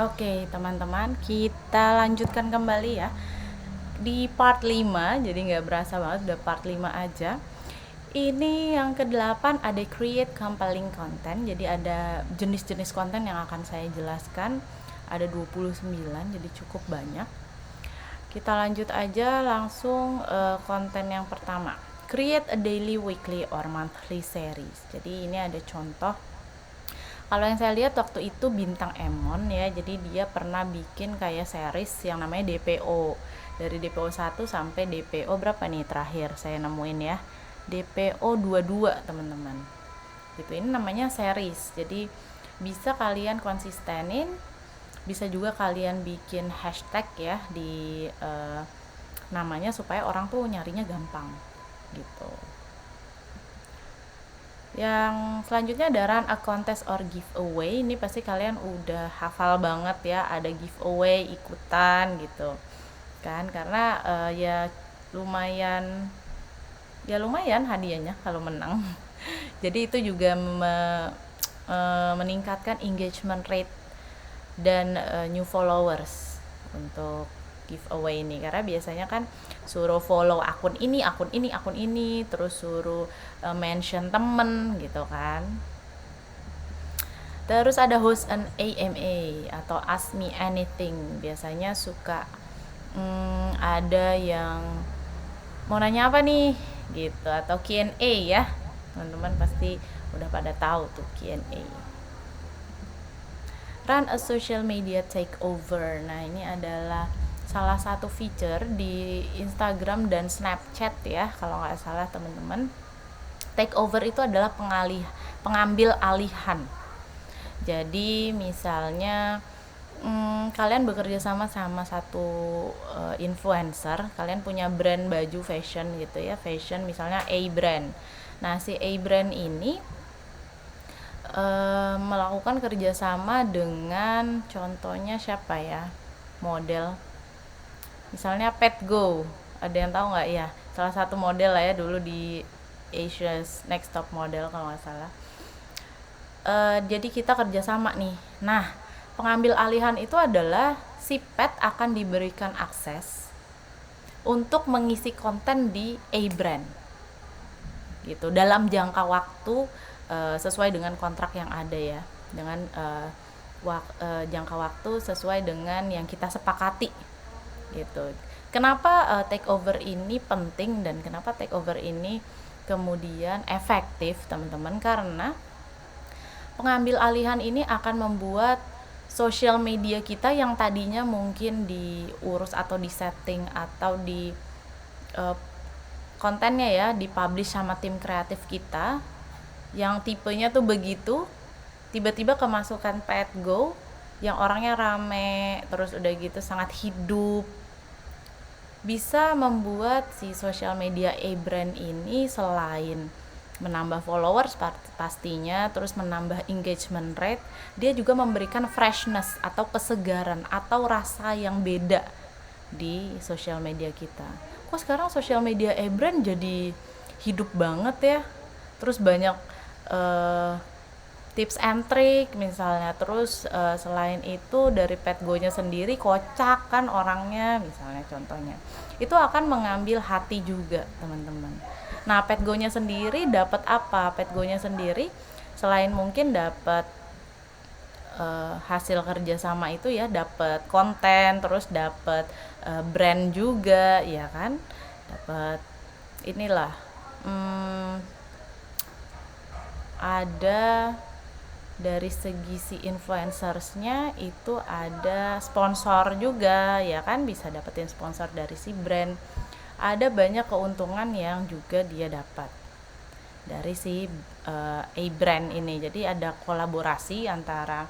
Oke, teman-teman, kita lanjutkan kembali ya di part 5. Jadi nggak berasa banget udah part 5 aja. Ini yang ke-8 ada create compelling content. Jadi ada jenis-jenis konten yang akan saya jelaskan. Ada 29, jadi cukup banyak. Kita lanjut aja langsung konten yang pertama. Create a daily, weekly, or monthly series. Jadi ini ada contoh. Kalau yang saya lihat waktu itu Bintang Emon ya, jadi dia pernah bikin kayak series yang namanya DPO. Dari DPO 1 sampai DPO berapa nih terakhir saya nemuin ya. DPO 22, teman-teman. Gitu, ini namanya series. Jadi bisa kalian konsistenin, bisa juga kalian bikin hashtag ya di namanya supaya orang tuh nyarinya gampang gitu. Yang selanjutnya ada run a contest or giveaway. Ini pasti kalian udah hafal banget ya, ada giveaway ikutan gitu kan, karena ya lumayan lumayan hadiahnya kalau menang. Jadi itu juga meningkatkan engagement rate dan new followers untuk giveaway ini, karena biasanya kan suruh follow akun ini, akun ini, akun ini, terus suruh mention temen gitu kan. Terus ada host an AMA atau Ask Me Anything. Biasanya suka ada yang mau nanya apa nih gitu, atau Q&A ya. Teman-teman pasti udah pada tahu tuh Q&A. Run a social media takeover. Nah, ini adalah salah satu feature di Instagram dan Snapchat ya, kalau nggak salah teman-teman. Takeover itu adalah pengambil alihan. Jadi misalnya kalian bekerja sama satu influencer, kalian punya brand baju fashion gitu ya, fashion misalnya A brand. Nah, si A brand ini melakukan kerjasama dengan contohnya siapa ya, model misalnya Pet Go. Ada yang tahu nggak ya, salah satu model lah ya dulu di Asia's Next Top Model kalau nggak salah. Jadi kita kerjasama nih. Nah, pengambil alihan itu adalah si pet akan diberikan akses untuk mengisi konten di A brand gitu dalam jangka waktu sesuai dengan kontrak yang ada ya, dengan jangka waktu sesuai dengan yang kita sepakati gitu. Kenapa takeover ini penting dan kenapa takeover ini kemudian efektif, teman-teman? Karena pengambil alihan ini akan membuat sosial media kita yang tadinya mungkin diurus atau disetting atau di kontennya ya dipublish sama tim kreatif kita yang tipenya tuh begitu, tiba-tiba kemasukan Pet Go yang orangnya rame, terus udah gitu sangat hidup, bisa membuat si social media e-brand ini selain menambah followers pastinya, terus menambah engagement rate, dia juga memberikan freshness atau kesegaran atau rasa yang beda di social media kita. Kok sekarang social media e-brand jadi hidup banget ya, terus banyak tips and trick misalnya, terus selain itu dari Petgo-nya sendiri kocak kan orangnya misalnya, contohnya itu akan mengambil hati juga teman-teman. Nah, Petgo-nya sendiri dapat apa? Petgo-nya sendiri selain mungkin dapat hasil kerjasama itu ya, dapat konten, terus dapat brand juga ya kan, dapat inilah ada dari segi si influencersnya itu ada sponsor juga ya kan, bisa dapetin sponsor dari si brand. Ada banyak keuntungan yang juga dia dapat dari si A-brand ini. Jadi ada kolaborasi antara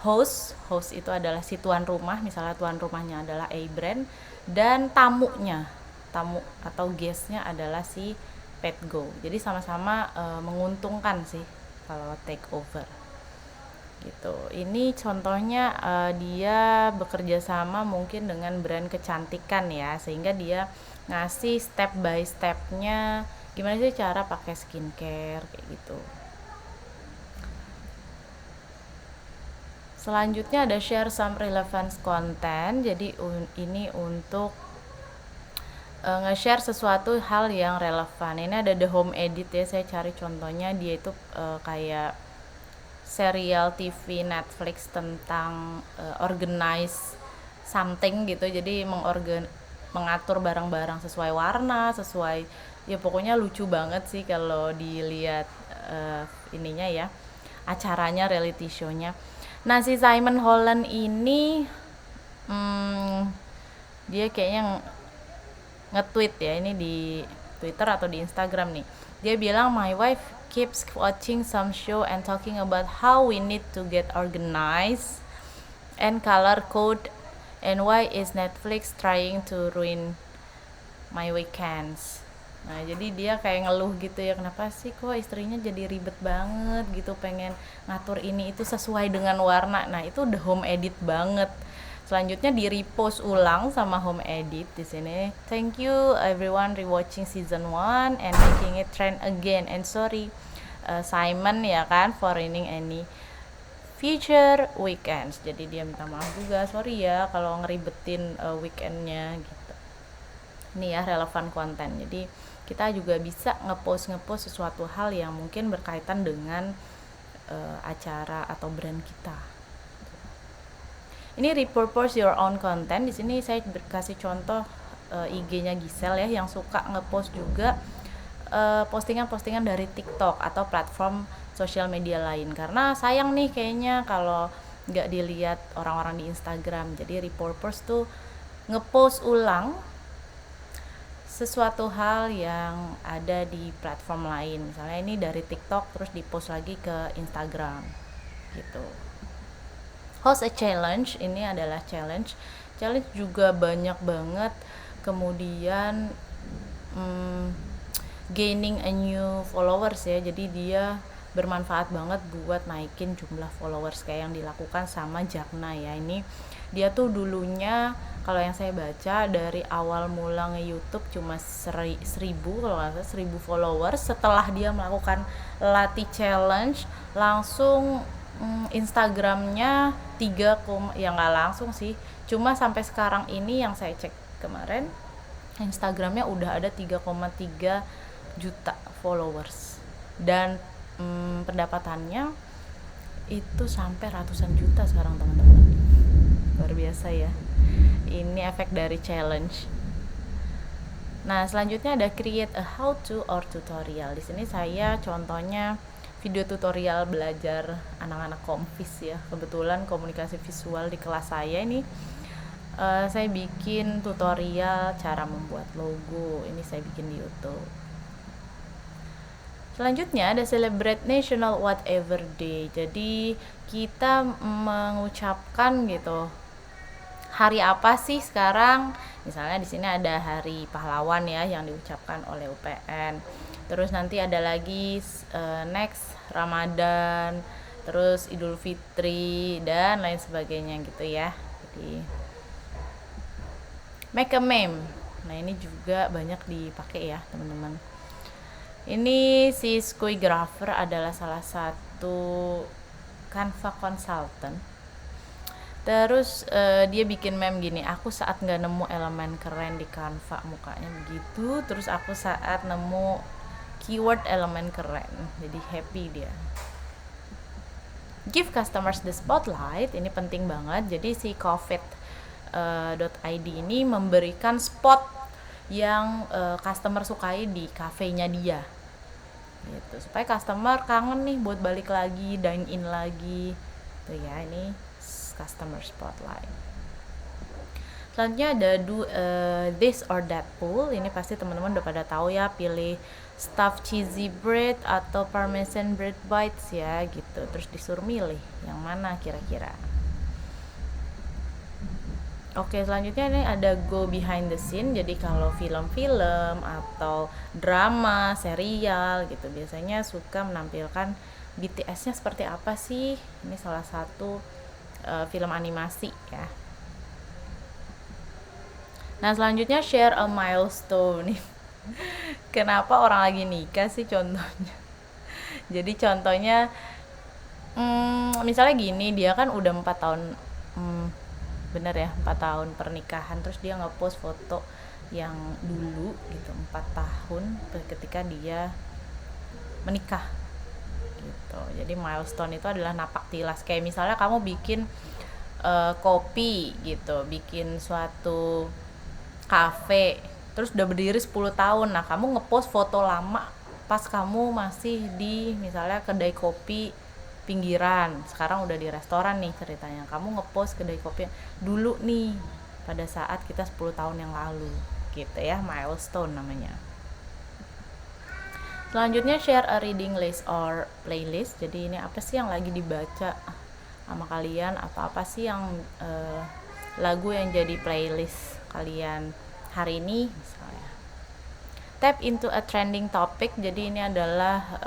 host itu adalah si tuan rumah, misalnya tuan rumahnya adalah A-brand, dan tamu atau guestnya adalah si Petgo. Jadi sama-sama menguntungkan sih kalau take over gitu. Ini contohnya dia bekerja sama mungkin dengan brand kecantikan ya, sehingga dia ngasih step by stepnya gimana sih cara pakai skincare kayak gitu. Selanjutnya ada share some relevant content. Jadi ini untuk nge-share sesuatu hal yang relevan. Ini ada the home edit ya, saya cari contohnya. Dia itu kayak serial TV Netflix tentang organize something gitu. Jadi mengatur barang-barang sesuai warna, sesuai, ya pokoknya lucu banget sih kalau dilihat ininya ya, acaranya, reality show-nya. Nah, si Simon Holland ini dia kayaknya nge-tweet ya, ini di Twitter atau di Instagram nih. Dia bilang, my wife keeps watching some show and talking about how we need to get organized and color code, and why is Netflix trying to ruin my weekends. Nah, jadi dia kayak ngeluh gitu ya, kenapa sih kok istrinya jadi ribet banget gitu, pengen ngatur ini itu sesuai dengan warna. Nah, itu udah home edit banget. Selanjutnya di repost ulang sama home edit di sini. Thank you everyone rewatching season 1 and making it trend again. And sorry Simon ya kan for ruining any future weekends. Jadi dia minta maaf juga, sorry ya kalau ngeribetin weekendnya gitu. Ini ya relevan konten. Jadi kita juga bisa ngepost sesuatu hal yang mungkin berkaitan dengan acara atau brand kita. Ini repurpose your own content. Di sini saya kasih contoh IG-nya Giselle ya, yang suka ngepost juga postingan-postingan dari TikTok atau platform sosial media lain. Karena sayang nih kayaknya kalau nggak dilihat orang-orang di Instagram. Jadi repurpose tuh ngepost ulang sesuatu hal yang ada di platform lain. Misalnya ini dari TikTok terus dipost lagi ke Instagram gitu. Host a challenge, ini adalah challenge juga banyak banget. Kemudian gaining a new followers ya, jadi dia bermanfaat banget buat naikin jumlah followers kayak yang dilakukan sama Jagna ya. Ini dia tuh dulunya kalau yang saya baca dari awal mula nge-YouTube cuma 1000 kalau nggak salah 1000 followers. Setelah dia melakukan latih challenge langsung Instagramnya 3, ya nggak langsung sih, cuma sampai sekarang ini yang saya cek kemarin Instagramnya udah ada 3,3 juta followers dan pendapatannya itu sampai ratusan juta sekarang teman-teman. Luar biasa ya, ini efek dari challenge. Nah, selanjutnya ada create a how to or tutorial. Di sini saya contohnya video tutorial belajar anak-anak komvis ya. Kebetulan komunikasi visual di kelas saya ini saya bikin tutorial cara membuat logo. Ini saya bikin di YouTube. Selanjutnya ada celebrate National Whatever Day. Jadi kita mengucapkan gitu, hari apa sih sekarang? Misalnya di sini ada Hari Pahlawan ya yang diucapkan oleh UPN. Terus nanti ada lagi next Ramadan, terus Idul Fitri dan lain sebagainya gitu ya. Jadi make a meme. Nah, ini juga banyak dipakai ya, teman-teman. Ini si Squiggrapher adalah salah satu Canva consultant. Terus dia bikin meme gini, aku saat nggak nemu elemen keren di Canva, mukanya begitu. Terus aku saat nemu keyword elemen keren, jadi happy dia. Give customers the spotlight, ini penting banget. Jadi si covid.id ini memberikan spot yang customer sukai di kafenya dia gitu, supaya customer kangen nih buat balik lagi, dine in lagi tuh ya. Ini customer spotlight. Selanjutnya ada do this or that poll. Ini pasti teman-teman udah pada tahu ya, pilih stuffed cheesy bread atau parmesan bread bites ya gitu. Terus disuruh milih yang mana kira-kira. Oke, selanjutnya ini ada go behind the scene. Jadi kalau film-film atau drama, serial gitu biasanya suka menampilkan BTS-nya seperti apa sih. Ini salah satu film animasi ya. Nah, selanjutnya share a milestone. Kenapa orang lagi nikah sih contohnya? Jadi contohnya Misalnya gini, dia kan udah 4 tahun, hmm, bener ya, 4 tahun pernikahan, terus dia ngepost foto yang dulu gitu, 4 tahun ketika dia menikah gitu. Jadi milestone itu adalah napak tilas, kayak misalnya kamu bikin kopi gitu, bikin suatu kafe, terus udah berdiri 10 tahun. Nah, kamu ngepost foto lama pas kamu masih di misalnya kedai kopi pinggiran, sekarang udah di restoran nih ceritanya. Kamu ngepost kedai kopi dulu nih pada saat kita 10 tahun yang lalu gitu ya, milestone namanya. Selanjutnya share a reading list or playlist. Jadi ini apa sih yang lagi dibaca sama kalian, apa-apa sih yang lagu yang jadi playlist kalian hari ini misalnya. Tap into a trending topic. Jadi ini adalah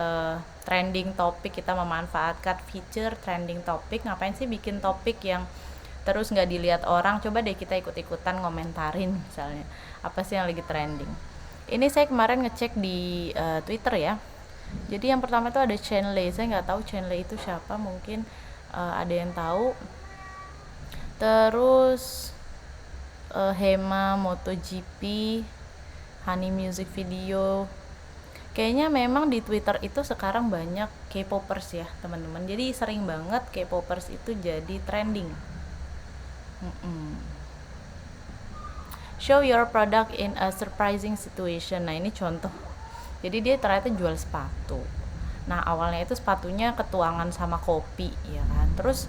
trending topic, kita memanfaatkan feature trending topic. Ngapain sih bikin topik yang terus nggak dilihat orang, coba deh kita ikut-ikutan ngomentarin misalnya apa sih yang lagi trending. Ini saya kemarin ngecek di Twitter ya. Jadi yang pertama itu ada Chenley. Saya nggak tahu Chenley itu siapa, mungkin ada yang tahu. Terus Hema MotoGP, Honey Music Video. Kayaknya memang di Twitter itu sekarang banyak K-popers ya teman-teman. Jadi sering banget K-popers itu jadi trending. Show your product in a surprising situation. Nah, ini contoh. Jadi dia ternyata jual sepatu. Nah, awalnya itu sepatunya ketuangan sama kopi ya kan. Terus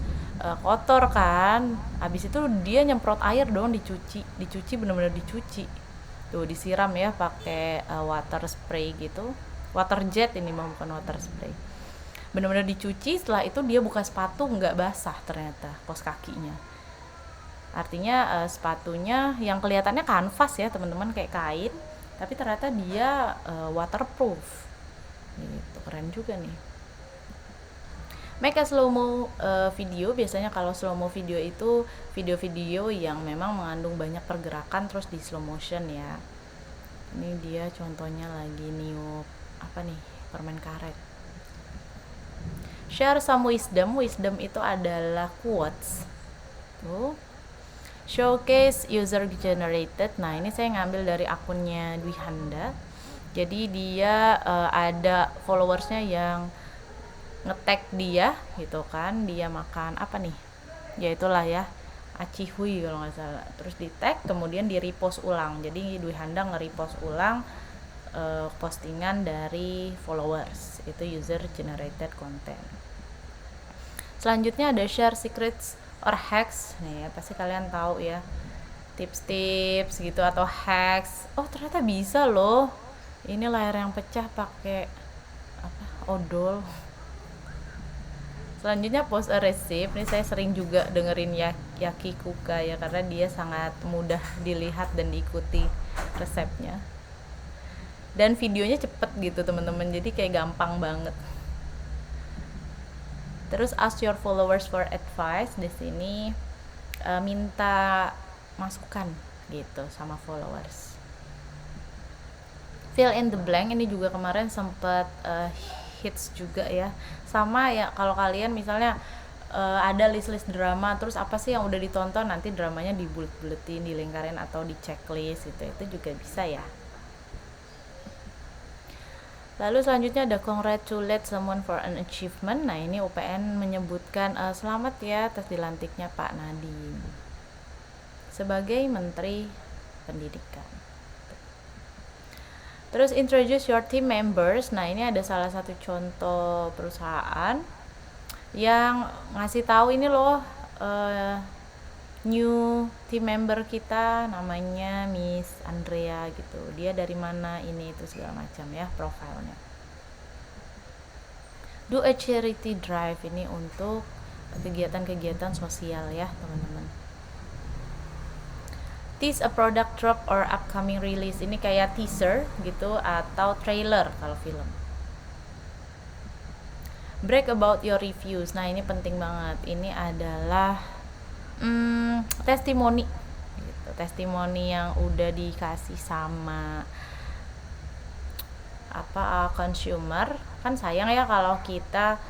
kotor kan. Habis itu dia nyemprot air dong, dicuci benar-benar dicuci. Tuh disiram ya pakai water spray gitu. Water jet ini mah, bukan water spray. Benar-benar dicuci, setelah itu dia buka sepatu nggak basah ternyata kaos kakinya. Artinya sepatunya yang kelihatannya kanvas ya teman-teman, kayak kain, tapi ternyata dia waterproof gitu. Keren juga nih. Make a slow mo video. Biasanya kalau slow mo video itu video-video yang memang mengandung banyak pergerakan terus di slow motion ya. Ini dia contohnya lagi niup apa nih, permen karet. Share some wisdom. Wisdom itu adalah quotes tuh. Showcase user generated. Nah, ini saya ngambil dari akunnya Dwi Handa. Jadi dia ada followersnya yang ngetag dia gitu kan, dia makan apa nih, ya itulah ya, acihui kalau nggak salah. Terus di tag, kemudian di repost ulang. Jadi Dwi Handa nge-repost ulang postingan dari followers. Itu user generated content. Selanjutnya ada share secrets or hacks. Nih, pasti kalian tahu ya, tips-tips gitu atau hacks. Oh, ternyata bisa loh. Ini layar yang pecah pakai apa? Odol. Selanjutnya post a recipe. Ini saya sering juga dengerin Yaki Kuka ya, karena dia sangat mudah dilihat dan diikuti resepnya. Dan videonya cepet gitu teman-teman. Jadi kayak gampang banget. Terus ask your followers for advice. Di sini minta masukan gitu sama followers. Fill in the blank. Ini juga kemarin sempat hits juga ya. Sama ya, kalau kalian misalnya ada list-list drama, terus apa sih yang udah ditonton, nanti dramanya dibulet-buletin, dilingkarin atau di checklist gitu. Itu juga bisa ya. Lalu selanjutnya ada congratulate someone for an achievement. Nah, ini UPN menyebutkan selamat ya atas dilantiknya Pak Nadiem sebagai Menteri Pendidikan. Terus introduce your team members. Nah, ini ada salah satu contoh perusahaan yang ngasih tahu ini loh, new team member kita namanya Miss Andrea gitu. Dia dari mana ini itu segala macam ya profilnya. Do a charity drive. Ini untuk kegiatan-kegiatan sosial ya teman-teman. Tease a product drop or upcoming release. Ini kayak teaser gitu atau trailer kalau film. Brag about your reviews. Nah, ini penting banget. Ini adalah testimoni gitu. Testimoni yang udah dikasih sama consumer. Kan sayang ya kalau kita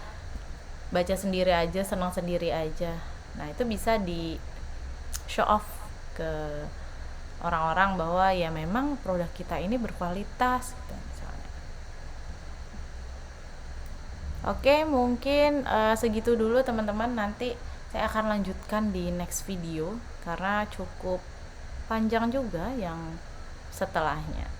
baca sendiri aja, senang sendiri aja. Nah itu bisa di show off ke orang-orang bahwa ya memang produk kita ini berkualitas gitu misalnya. Oke, mungkin segitu dulu teman-teman. Nanti saya akan lanjutkan di next video karena cukup panjang juga yang setelahnya.